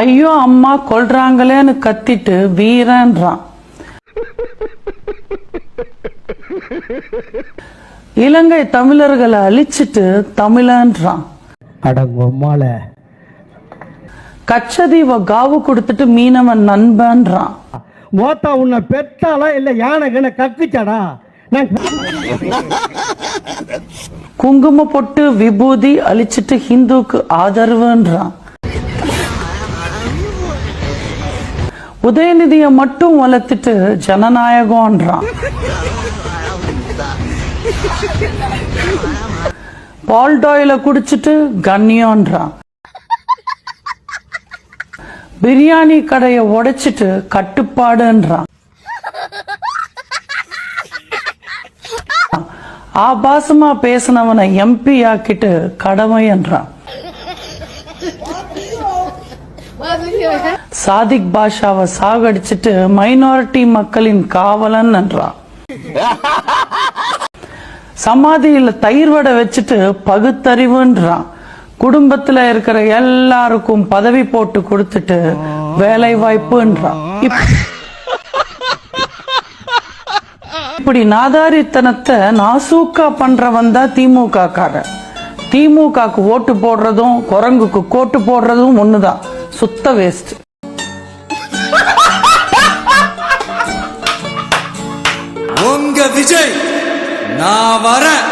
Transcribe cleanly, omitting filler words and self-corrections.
ஐயோ அம்மா கொல்றாங்களேன்னு கத்திட்டு வீரன்றான். இலங்கை தமிழர்களை அழிச்சிட்டு தமிழன்றான். அடங்கொம்மால கச்சதீவ காவு கொடுத்துட்டு மீனவன் நண்பன்றான். மோத்தா உன்னை பெத்தாலா இல்ல யானை கக்குச்சாடா? குங்கும பொட்டு விபூதி அழிச்சிட்டு ஹிந்துக்கு ஆதரவுன்றான். உதயநிதியை மட்டும் வளர்த்துட்டு ஜனநாயகம்ன்றான். பால் டாயில குடிச்சிட்டு கண்ணியம்ன்றான். பிரியாணி கடைய உடைச்சிட்டு கட்டுப்பாடுன்றான். ஆபாசமா பேசினவனை எம்பி ஆக்கிட்டு கடமை என்றான். சாதிக் பாஷாவை சாகடிச்சிட்டு மைனாரிட்டி மக்களின் காவலன் என்றான். சமாதியில தயிர் வடை வச்சுட்டு பகுத்தறிவுன்றான். குடும்பத்துல இருக்கிற எல்லாருக்கும் பதவி போட்டு கொடுத்துட்டு வேலை வாய்ப்புன்றான். இப்படி நாதாரித்தனத்தை நாசூக்கா பண்றவன் தான் திமுக காரன். திமுகக்கு ஓட்டு போடுறதும் குரங்குக்கு கோட்டு போடுறதும் ஒண்ணுதான். சுத்த வேஸ்ட். உங்க விஜய் நான் வரேன்.